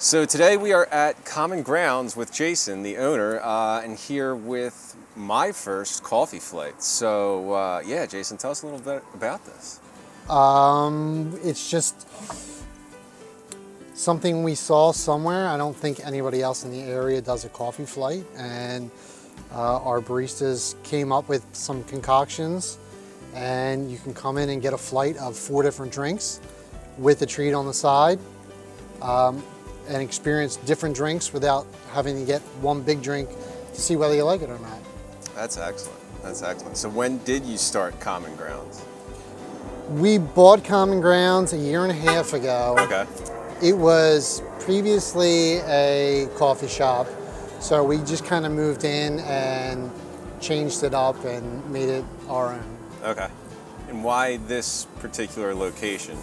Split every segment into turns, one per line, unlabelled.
So today we are at Common Grounds with Jason, the owner, and here with my first coffee flight. So yeah, Jason, tell us a little bit about this.
It's just something we saw somewhere. I don't think anybody else in the area does a coffee flight, and our baristas came up with some concoctions, and you can come in and get a flight of 4 different drinks with a treat on the side, and experience different drinks without having to get one big drink to see whether you like it or not.
That's excellent. That's excellent. So when did you start Common Grounds?
We bought Common Grounds a year and a half ago.
Okay.
It was previously a coffee shop, so we just kind of moved in and changed it up and made it our own.
Okay. And why this particular location?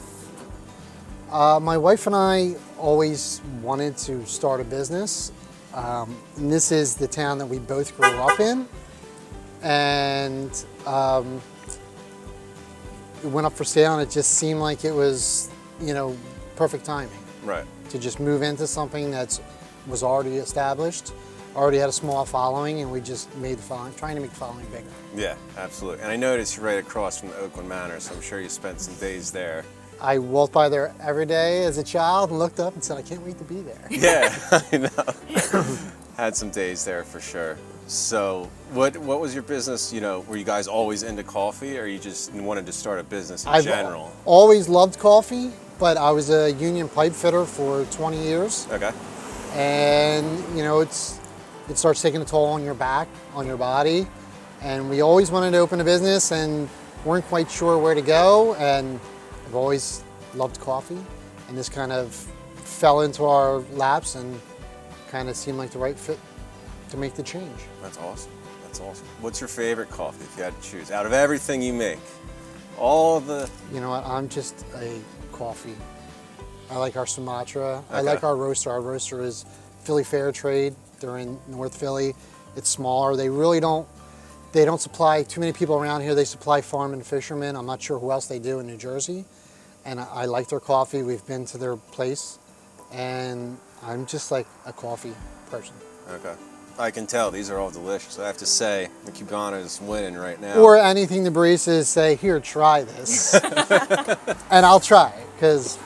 My wife and I always wanted to start a business. And this is the town that we both grew up in. And it went up for sale, and it just seemed like it was, perfect timing.
Right.
To just move into something that was already established, already had a small following, and we just made the following, trying to make the following bigger.
Yeah, absolutely. And I noticed you're right across from the Oaklyn Manor, so I'm sure you spent some days there.
I walked by there every day as a child and looked up and said, I can't wait to be there.
Yeah, I know. Had some days there for sure. So what was your business, were you guys always into coffee, or you just wanted to start a business in general?
I've always loved coffee, but I was a union pipe fitter for 20 years.
Okay.
And, it starts taking a toll on your back, on your body. And we always wanted to open a business and weren't quite sure where to go. And I've always loved coffee, and this kind of fell into our laps and kind of seemed like the right fit to make the change.
That's awesome. That's awesome. What's your favorite coffee if you had to choose out of everything you make? All the...
You know what? I'm just a coffee. I like our Sumatra.
Okay.
I like our roaster. Our roaster is Philly Fair Trade. They're in North Philly. It's smaller. They don't supply too many people around here. They supply farm and fishermen. I'm not sure who else they do in New Jersey. And I like their coffee. We've been to their place, and I'm just like a coffee person.
Okay. I can tell these are all delicious. I have to say, the Cubana is winning right now.
Or anything the baristas say, here, try this. And I'll try it, because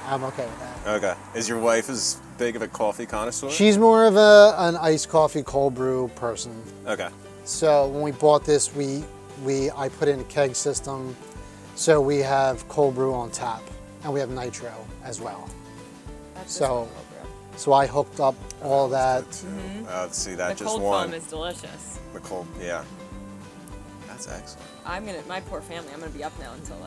I'm okay with that.
Okay. Is your wife as big of a coffee connoisseur?
She's more of an iced coffee cold brew person.
Okay.
So when we bought this, I put in a keg system. So we have cold brew on tap, and we have nitro as well. So I hooked up all that.
Mm-hmm. See, that
the
just
cold
one.
foam is delicious.
The cold, yeah. That's excellent.
My poor family, I'm gonna be up now until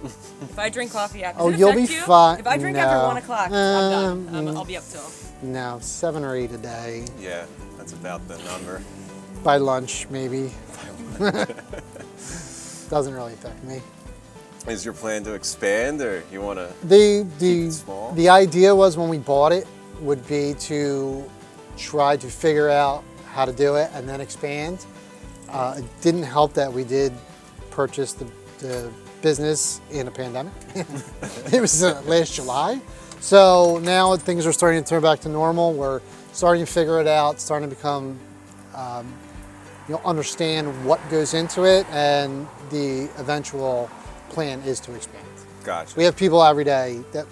if I drink coffee after.
Oh, you'll be fine.
If I drink
No.
after 1 o'clock, I'm done. I'll be up till.
No, 7 or 8 a day.
Yeah, that's about the number.
By lunch, maybe. Doesn't really affect me.
Is your plan to expand, or you want to
keep
it small?
The idea was, when we bought it, would be to try to figure out how to do it and then expand. It didn't help that we did purchase the business in a pandemic. It was last July. So now things are starting to turn back to normal. We're starting to figure it out, starting to become, understand what goes into it, and the eventual plan is to expand.
Gotcha.
We have people every day that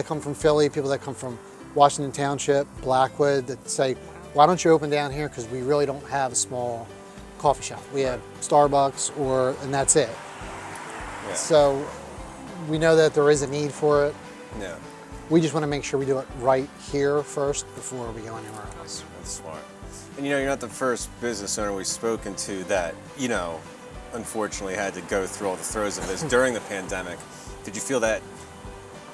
come from Philly, people that come from Washington Township, Blackwood, that say, why don't you open down here? Because we really don't have a small coffee shop. We have Starbucks, and that's it.
Yeah.
So we know that there is a need for it.
Yeah.
We just want to make sure we do it right here first before we go anywhere else.
That's smart. And you're not the first business owner we've spoken to that, unfortunately had to go through all the throes of this during the pandemic. Did you feel that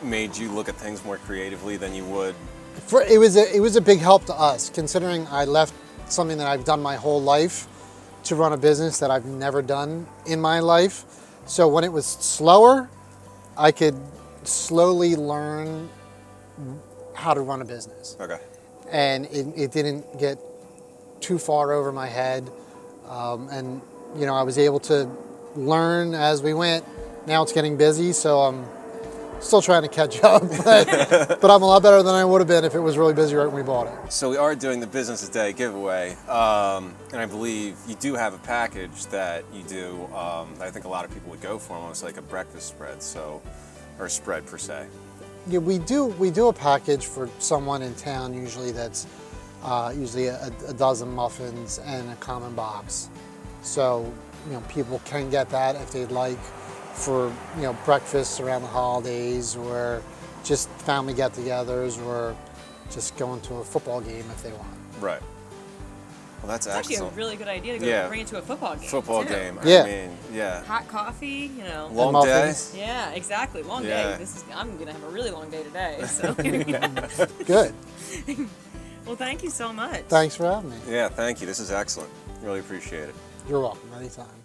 made you look at things more creatively than you would?
It was a big help to us, considering I left something that I've done my whole life to run a business that I've never done in my life. So when it was slower, I could slowly learn how to run a business.
Okay.
And it didn't get too far over my head. And I was able to learn as we went. Now it's getting busy, so I'm Still trying to catch up, but I'm a lot better than I would have been if it was really busy right when we bought it.
So we are doing the Business of the Day giveaway, and I believe you do have a package that you do. I think a lot of people would go for, almost like a breakfast spread, or spread per se.
Yeah, we do a package for someone in town. Usually that's usually a dozen muffins and a common box. So people can get that if they'd like, for breakfasts around the holidays, or just family get-togethers, or just going to a football game if they want.
Right. Well, that's
It's actually a
excellent.
really good idea to go bring it to a football game.
Football
too.
game.
Yeah.
I mean, yeah.
Hot coffee,
Long
And
day.
muffins.
Yeah, exactly. Long
Yeah.
day. I'm gonna have a really long day today. So
Good.
well, thank you so much.
Thanks for having me.
Yeah, thank you. This is excellent. Really appreciate it.
You're welcome anytime.